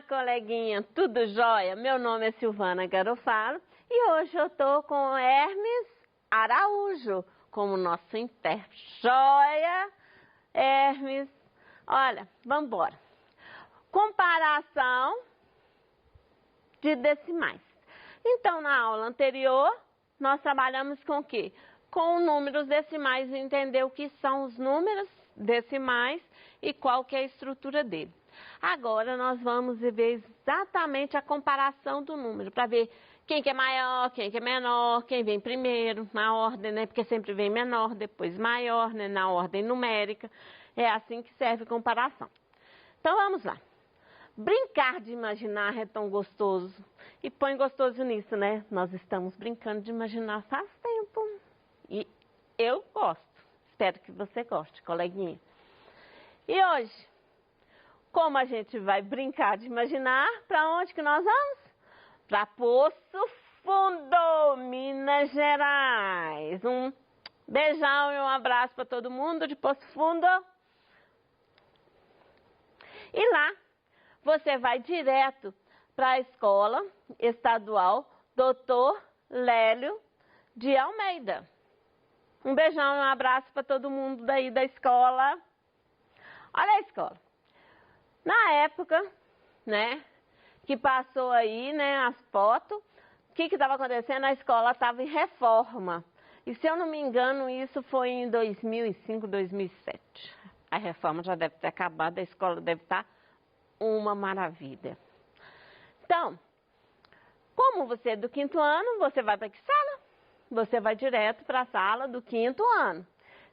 coleguinha, tudo jóia? Meu nome é Silvana Garofalo e hoje eu tô com Hermes Araújo como nosso intérprete. Jóia, Hermes? Olha, vamos embora. Comparação de decimais. Então, na aula anterior, nós trabalhamos com o quê? Com números decimais, entender o que são os números decimais e qual que é a estrutura dele. Agora nós vamos ver exatamente a comparação do número, para ver quem que é maior, quem que é menor, quem vem primeiro, na ordem, né? Porque sempre vem menor, depois maior, né? Na ordem numérica. É assim que serve a comparação. Então vamos lá. Brincar de imaginar é tão gostoso. E põe gostoso nisso, né? Nós estamos brincando de imaginar faz tempo. E eu gosto. Espero que você goste, coleguinha. E hoje, como a gente vai brincar de imaginar, para onde que nós vamos? Para Poço Fundo, Minas Gerais. Um beijão e um abraço para todo mundo de Poço Fundo. E lá, você vai direto para a Escola Estadual Dr. Lélio de Almeida. Um beijão e um abraço para todo mundo daí da escola. Olha a escola. Na época, né, que passou aí, né, as fotos, o que estava acontecendo? A escola estava em reforma. E se eu não me engano, isso foi em 2005, 2007. A reforma já deve ter acabado, a escola deve estar uma maravilha. Então, como você é do 5º ano, você vai para que sala? Você vai direto para a sala do 5º ano.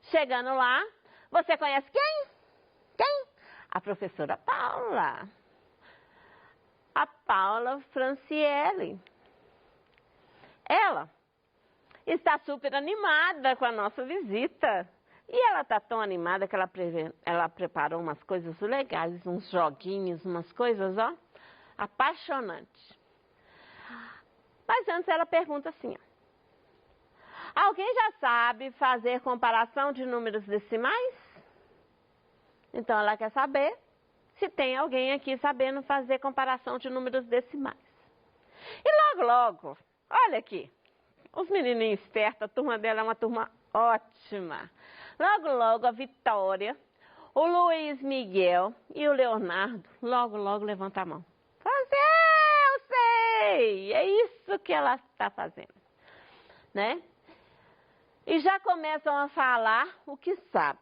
Chegando lá, você conhece quem? Quem? A professora Paula. A Paula Franciele. Ela está super animada com a nossa visita. E ela está tão animada que ela preparou umas coisas legais, uns joguinhos, umas coisas, ó, apaixonantes. Mas antes ela pergunta assim, ó. Alguém já sabe fazer comparação de números decimais? Então ela quer saber se tem alguém aqui sabendo fazer comparação de números decimais. E logo, olha aqui, os menininhos espertos, a turma dela é uma turma ótima. Logo, a Vitória, o Luiz Miguel e o Leonardo, logo, levanta a mão. Eu sei! É isso que ela está fazendo, né? E já começam a falar o que sabe.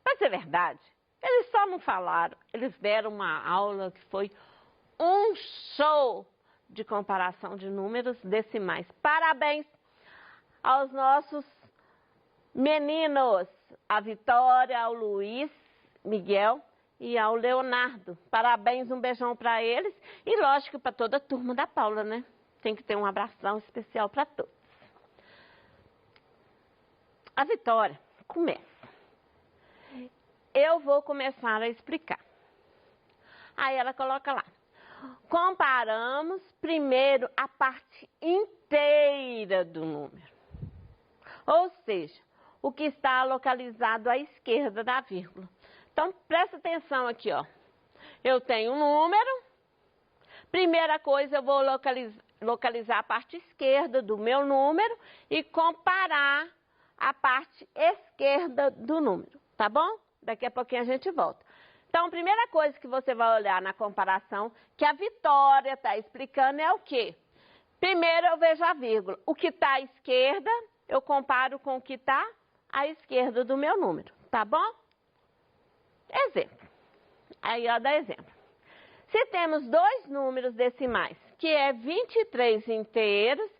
Para ser verdade, eles só não falaram, eles deram uma aula que foi um show de comparação de números decimais. Parabéns aos nossos meninos, a Vitória, ao Luiz Miguel e ao Leonardo. Parabéns, um beijão para eles e lógico para toda a turma da Paula, né? Tem que ter um abração especial para todos. A Vitória começa. Eu vou começar a explicar. Aí ela coloca lá. Comparamos primeiro a parte inteira do número. Ou seja, o que está localizado à esquerda da vírgula. Então, presta atenção aqui, ó. Eu tenho um número. Primeira coisa, eu vou localizar a parte esquerda do meu número e comparar a parte esquerda do número, tá bom? Daqui a pouquinho a gente volta. Então, a primeira coisa que você vai olhar na comparação, que a Vitória está explicando, é o quê? Primeiro eu vejo a vírgula. O que está à esquerda, eu comparo com o que está à esquerda do meu número, tá bom? Exemplo. Aí, ó, dá exemplo. Se temos dois números decimais, que é 23 inteiros,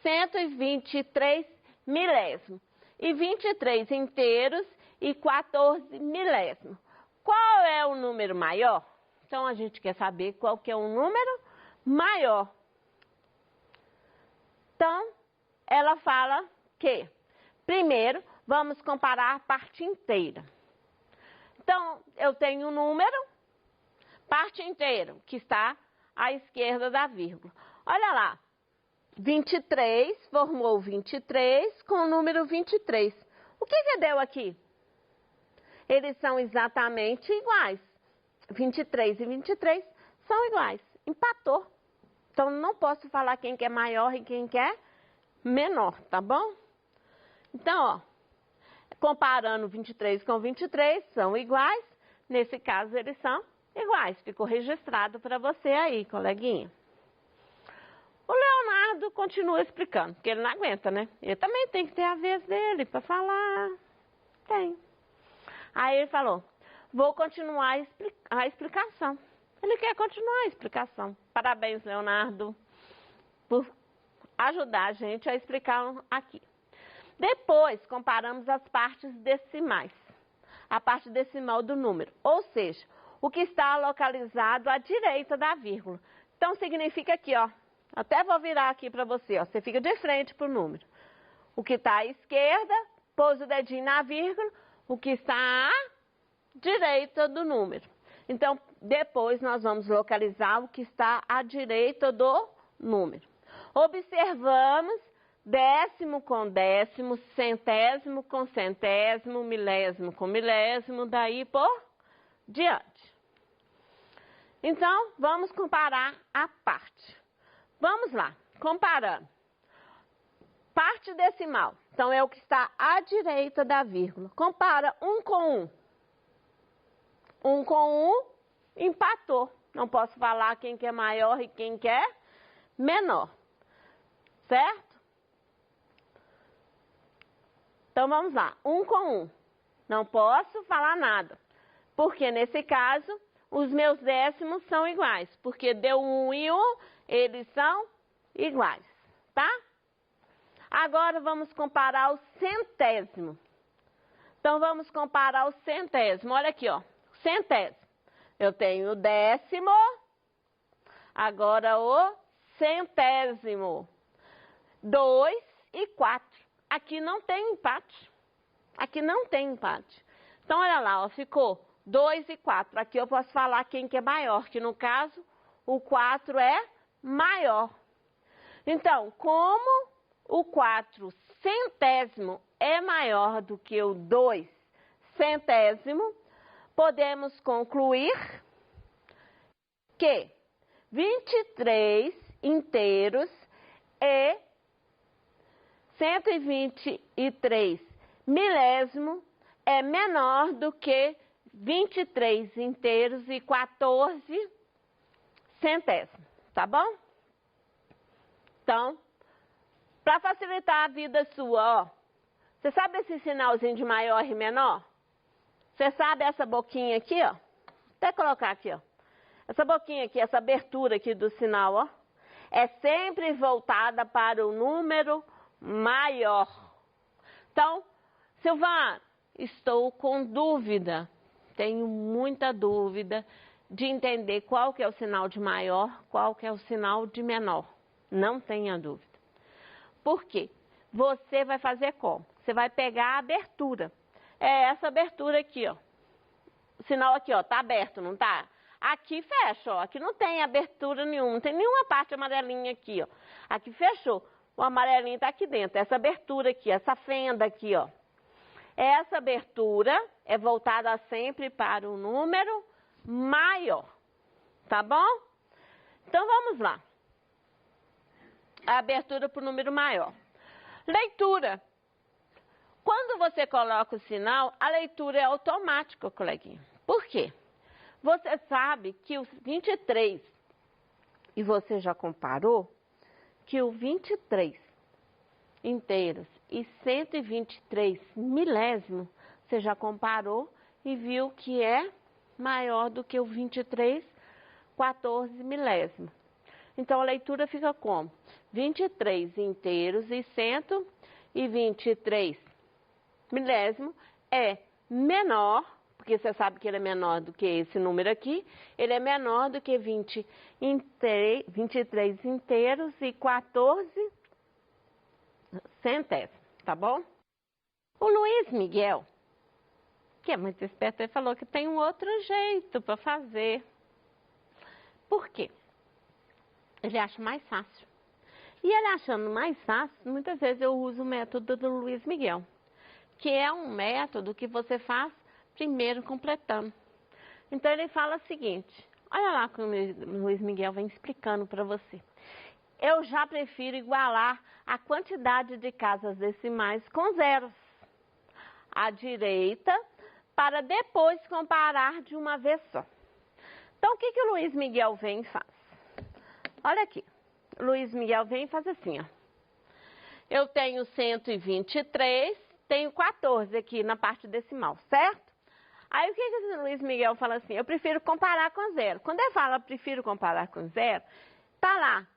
123 milésimos, e 23 inteiros e 14 milésimos. Qual é o número maior? Então, a gente quer saber qual que é o número maior. Então, ela fala que, primeiro, vamos comparar a parte inteira. Então, eu tenho um número, parte inteira, que está à esquerda da vírgula. Olha lá, 23, formou 23 com o número 23. O que deu aqui? Eles são exatamente iguais. 23 e 23 são iguais. empatou. Então, não posso falar quem que é maior e quem que é menor, tá bom? Então, ó, comparando 23 com 23, são iguais. Nesse caso, eles são iguais. Ficou registrado para você aí, coleguinha. O Leonardo continua explicando, porque ele não aguenta, né? Ele também tem que ter a vez dele para falar. Tem. Aí ele falou, vou continuar a explicação. Ele quer continuar a explicação. Parabéns, Leonardo, por ajudar a gente a explicar aqui. Depois, comparamos as partes decimais. A parte decimal do número. Ou seja, o que está localizado à direita da vírgula. Então, significa aqui, ó. Até vou virar aqui para você, ó. Você fica de frente para o número. O que está à esquerda, pôs o dedinho na vírgula. O que está à direita do número. Então, depois nós vamos localizar o que está à direita do número. Observamos décimo com décimo, centésimo com centésimo, milésimo com milésimo, daí por diante. Então, vamos comparar a parte. Vamos lá, comparando. Parte decimal, então é o que está à direita da vírgula. Compara 1 com 1. 1 com 1, empatou. Não posso falar quem que é maior e quem que é menor. Certo? Então, vamos lá. 1 com 1. Não posso falar nada. Porque, nesse caso, os meus décimos são iguais. Porque deu 1 e 1, eles são iguais. Tá? Agora, vamos comparar o centésimo. Então, vamos comparar o centésimo. Olha aqui, ó. Centésimo. Eu tenho o décimo. Agora, o centésimo. 2 e 4. Aqui não tem empate. Aqui não tem empate. Então, olha lá, ó, ficou 2 e 4. Aqui eu posso falar quem que é maior, que no caso, o 4 é maior. Então, como o 4 centésimo é maior do que o 2 centésimo, podemos concluir que 23 inteiros e 123 milésimo é menor do que 23 inteiros e 14 centésimos, tá bom? Então, para facilitar a vida sua, ó, você sabe esse sinalzinho de maior e menor? Você sabe essa boquinha aqui, ó? Até colocar aqui, ó. Essa boquinha aqui, essa abertura aqui do sinal, ó, é sempre voltada para o número maior. Então, Silvana, estou com dúvida, tenho muita dúvida de entender qual que é o sinal de maior, qual que é o sinal de menor. Não tenha dúvida. Por quê? Você vai fazer como? Você vai pegar a abertura. É essa abertura aqui, ó. O sinal aqui, ó, tá aberto, não tá? Aqui fecha, ó. Aqui não tem abertura nenhuma, não tem nenhuma parte amarelinha aqui, ó. Aqui fechou. O amarelinho tá aqui dentro. Essa abertura aqui, essa fenda aqui, ó. Essa abertura é voltada sempre para o número maior. Tá bom? Então, vamos lá. A abertura para o número maior. Leitura. Quando você coloca o sinal, a leitura é automática, coleguinha. Por quê? Você sabe que os 23, e você já comparou, que o 23 inteiros e 123 milésimo, você já comparou e viu que é maior do que o 23, 14 milésimo. Então, a leitura fica como? 23 inteiros e 123 milésimo é menor, porque você sabe que ele é menor do que esse número aqui, ele é menor do que 23 inteiros e 14 centésimos, tá bom? O Luiz Miguel, que é muito esperto, ele falou que tem um outro jeito para fazer. Por quê? Ele acha mais fácil. E ele achando mais fácil, muitas vezes eu uso o método do Luiz Miguel, que é um método que você faz primeiro completando. Então, ele fala o seguinte, Olha lá como o Luiz Miguel vem explicando para você. Eu já prefiro igualar a quantidade de casas decimais com zeros à direita para depois comparar de uma vez só. Então, o que o Luiz Miguel vem e faz? Olha aqui, o Luiz Miguel vem e faz assim, ó. Eu tenho 123, tenho 14 aqui na parte decimal, certo? Aí o que o Luiz Miguel fala assim? Eu prefiro comparar com zero. Quando ele fala prefiro comparar com zero, tá lá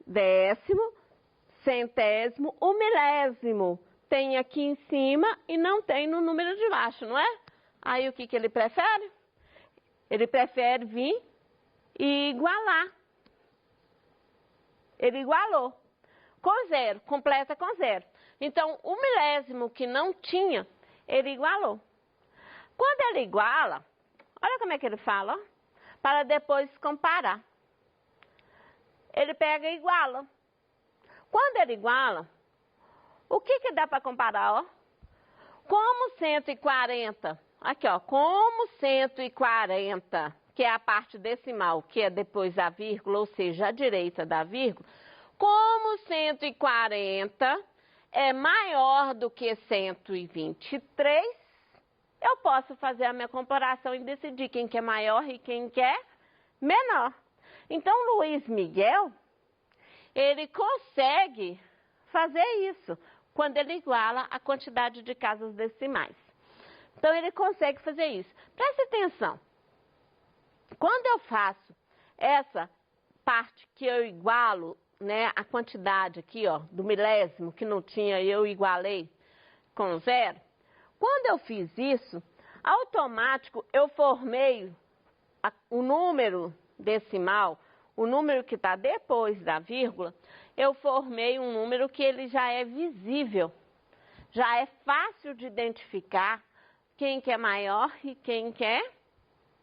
décimo, centésimo, o milésimo. Tem aqui em cima e não tem no número de baixo, não é? Aí o que ele prefere? Ele prefere vir e igualar. Ele igualou. Com zero, completa com zero. Então, o milésimo que não tinha, ele igualou. Quando ele iguala, olha como é que ele fala, ó, para depois comparar. Ele pega e iguala. Quando ele iguala, o que dá para comparar, ó? Como 140, aqui ó, como 140, que é a parte decimal, que é depois da vírgula, ou seja, a direita da vírgula, como 140 é maior do que 123, eu posso fazer a minha comparação e decidir quem que é maior e quem que é menor. Então, Luiz Miguel, ele consegue fazer isso quando ele iguala a quantidade de casas decimais. Então, ele consegue fazer isso. Preste atenção. Quando eu faço essa parte que eu igualo, né, a quantidade aqui, ó, do milésimo que não tinha, eu igualei com zero. Quando eu fiz isso, automático eu formei o número decimal, o número que está depois da vírgula, eu formei um número que ele já é visível, já é fácil de identificar quem que é maior e quem que é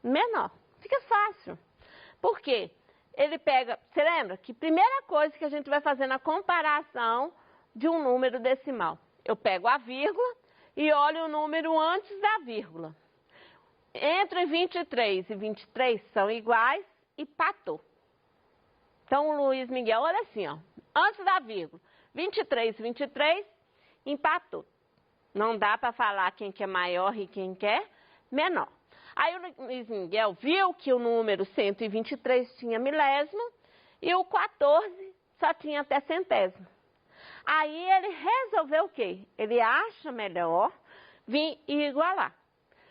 menor. Fica fácil. Por quê? Ele pega, você lembra que primeira coisa que a gente vai fazer na comparação de um número decimal? Eu pego a vírgula e olho o número antes da vírgula. Entre 23 e 23 são iguais e empatou. Então, o Luiz Miguel, olha assim, ó, antes da vírgula, 23 e 23, empatou. Não dá para falar quem que é maior e quem que é menor. Aí o Luiz Miguel viu que o número 123 tinha milésimo e o 14 só tinha até centésimo. Aí ele resolveu o quê? Ele acha melhor vir e igualar.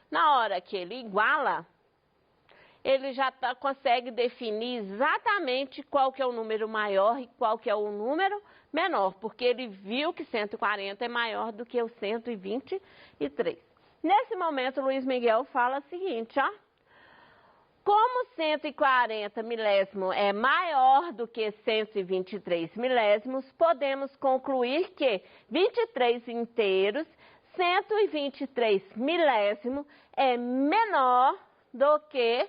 Na hora que ele iguala, ele já consegue definir exatamente qual que é o número maior e qual que é o número menor, porque ele viu que 140 é maior do que o 123. Nesse momento, o Luiz Miguel fala o seguinte, ó. Como 140 milésimo é maior do que 123 milésimos, podemos concluir que 23 inteiros, 123 milésimo é menor do que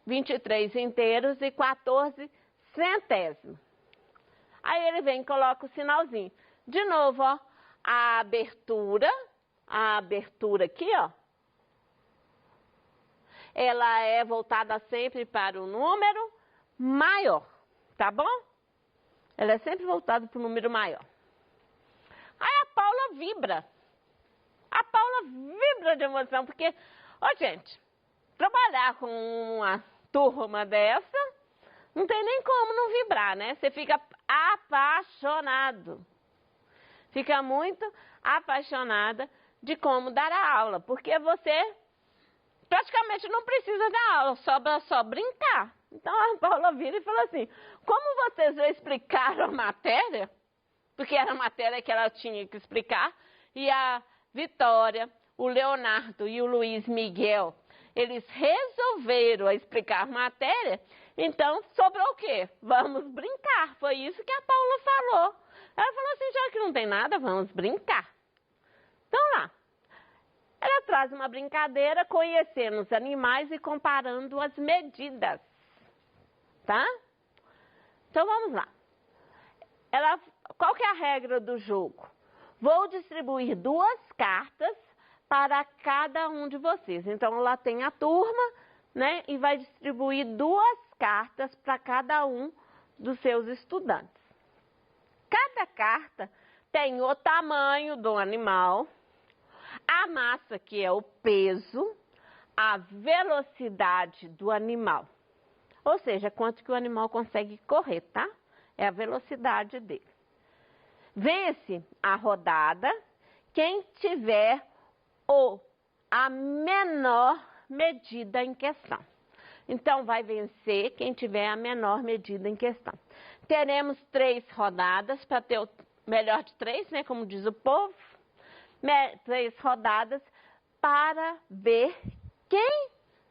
23 inteiros e 14 centésimos. Aí ele vem e coloca o sinalzinho. De novo, ó, a abertura aqui, ó, ela é voltada sempre para o número maior, tá bom? Ela é sempre voltada para o número maior. Aí a Paula vibra. A Paula vibra de emoção, porque, ó gente, trabalhar com uma turma dessa, não tem nem como não vibrar, né? Você fica apaixonado. Fica muito apaixonada de como dar a aula, porque você praticamente não precisa dar aula, só brincar. Então a Paula vira e fala assim, como vocês já explicaram a matéria, porque era a matéria que ela tinha que explicar, e a Vitória, o Leonardo e o Luiz Miguel, eles resolveram explicar a matéria, então sobrou o quê? Vamos brincar. Foi isso que a Paula falou. Ela falou assim, já que não tem nada, vamos brincar. Então lá, ela traz uma brincadeira conhecendo os animais e comparando as medidas, tá? Então vamos lá. Qual que é a regra do jogo? Vou distribuir 2 cartas para cada um de vocês. Então, lá tem a turma, né? E vai distribuir 2 cartas para cada um dos seus estudantes. Cada carta tem o tamanho do animal, a massa, que é o peso, a velocidade do animal. Ou seja, quanto que o animal consegue correr, tá? É a velocidade dele. Vence a rodada quem tiver a menor medida em questão. Então, vai vencer quem tiver a menor medida em questão. Teremos 3 rodadas para ter o melhor de 3, né? Como diz o povo. 3 rodadas para ver quem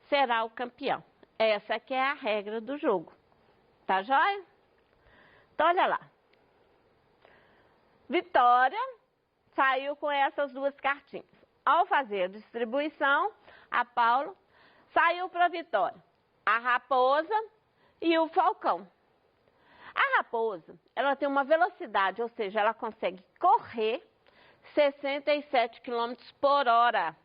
será o campeão. Essa que é a regra do jogo. Tá joia? Então, olha lá. Vitória saiu com essas 2 cartinhas. Ao fazer a distribuição, a Paula saiu para a Vitória a raposa e o falcão. A raposa, ela tem uma velocidade, ou seja, ela consegue correr 67 km por hora.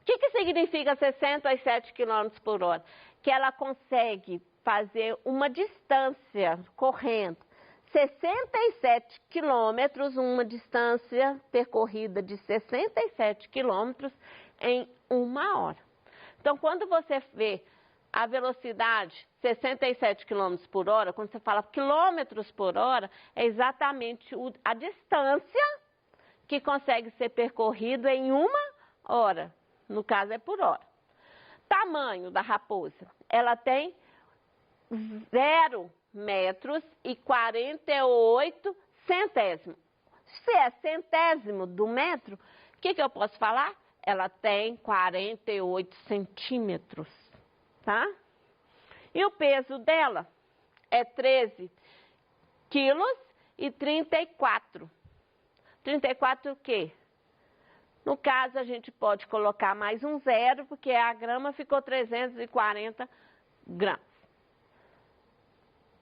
O que significa 67 km por hora? Que ela consegue fazer uma distância correndo 67 quilômetros, uma distância percorrida de 67 quilômetros em 1 hora. Então, quando você vê a velocidade 67 km por hora, quando você fala quilômetros por hora, é exatamente a distância que consegue ser percorrido em 1 hora. No caso, é por hora. Tamanho da raposa. Ela tem 0 metros e 48 centésimos. Se é centésimo do metro, o que eu posso falar? Ela tem 48 centímetros, tá? E o peso dela é 13 quilos e 34. 34 o quê? No caso, a gente pode colocar mais um 0, porque a grama ficou 340 gramas.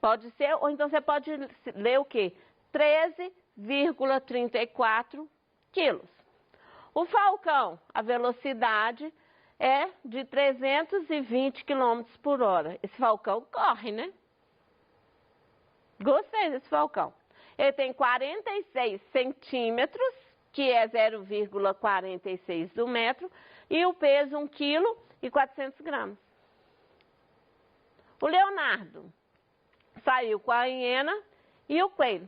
Pode ser, ou então você pode ler o quê? 13,34 quilos. O falcão, a velocidade é de 320 km por hora. Esse falcão corre, né? Gostei desse falcão. Ele tem 46 centímetros, que é 0,46 do metro, e o peso 1 kg e 400 gramas. O Leonardo saiu com a hiena e o coelho.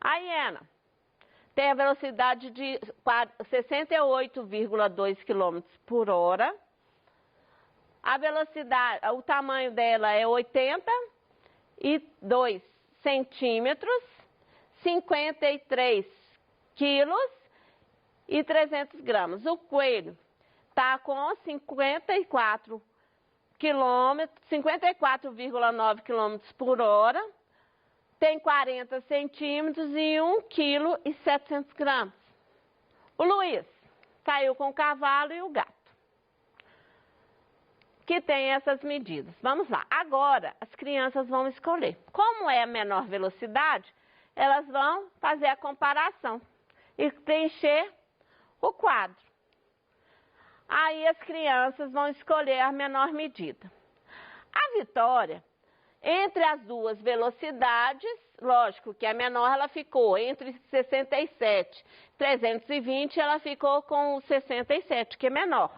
A hiena tem a velocidade de 68,2 km por hora. A velocidade, o tamanho dela é 82 centímetros, 53 quilos e 300 gramas. O coelho está com 54,9 km por hora, tem 40 centímetros e 1 kg e 700 gramas. O Luiz saiu com o cavalo e o gato, que tem essas medidas. Vamos lá. Agora, as crianças vão escolher. Como é a menor velocidade, elas vão fazer a comparação e preencher o quadro. Aí as crianças vão escolher a menor medida. A Vitória, entre as 2 velocidades, lógico que a menor ela ficou entre 67 e 320, ela ficou com o 67, que é menor.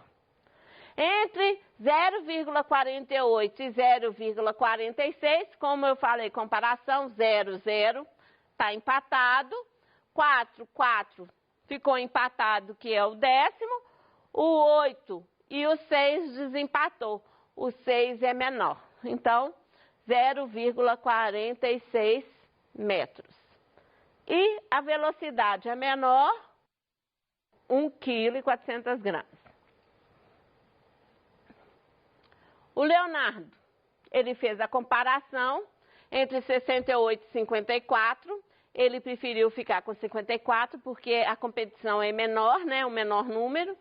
Entre 0,48 e 0,46, como eu falei, comparação, 0, 0, está empatado. 4, 4 ficou empatado, que é o 10º. O 8 e o 6 desempatou. O 6 é menor. Então, 0,46 metros. E a velocidade é menor, 1 kg e 400 gramas. O Leonardo, ele fez a comparação entre 68 e 54. Ele preferiu ficar com 54 porque a competição é menor, né? O menor número.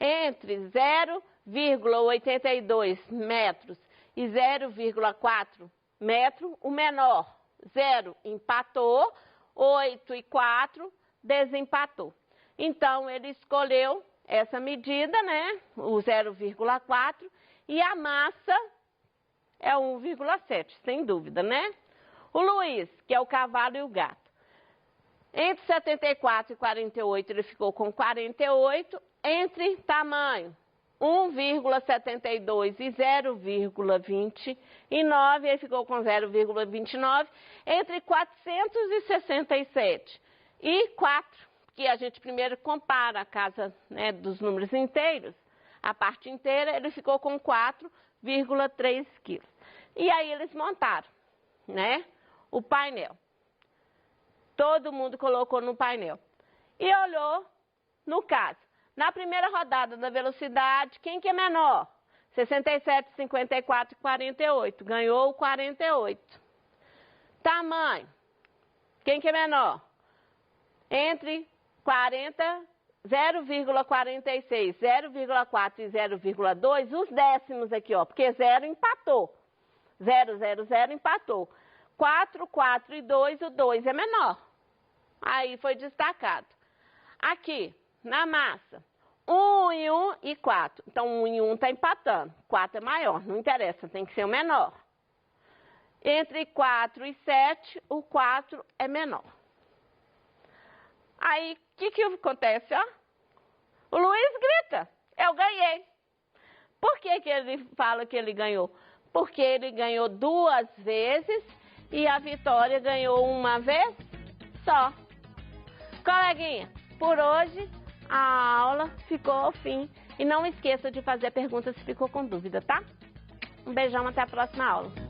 Entre 0,82 metros e 0,4 metro, o menor, 0 empatou, 8 e 4 desempatou. Então, ele escolheu essa medida, né? O 0,4, E a massa é 1,7, sem dúvida, né? O Luiz, que é o cavalo e o gato. Entre 74 e 48, ele ficou com 48. Entre tamanho 1,72 e 0,29, ele ficou com 0,29. Entre 467 e 4, que a gente primeiro compara a casa, né, dos números inteiros, a parte inteira, ele ficou com 4,3 quilos. E aí eles montaram, né, o painel. Todo mundo colocou no painel. E olhou, no caso, na primeira rodada da velocidade, quem que é menor? 67, 54 e 48. Ganhou o 48. Tamanho. Quem que é menor? Entre 0,46, 0,4 e 0,2, os décimos aqui, ó, porque 0 empatou. 0, 0, 0 empatou. 4, 4 e 2, o 2 é menor. Aí foi destacado. Aqui, na massa, 1 e 1 e 4. Então, 1 e 1 está empatando. 4 é maior, não interessa, tem que ser o menor. Entre 4 e 7, o 4 é menor. Aí, o que acontece, ó? O Luiz grita, eu ganhei. Por que que ele fala que ele ganhou? Porque ele ganhou 2 vezes e a Vitória ganhou uma vez só. Coleguinha, por hoje a aula ficou ao fim. E não esqueça de fazer perguntas se ficou com dúvida, tá? Um beijão, até a próxima aula.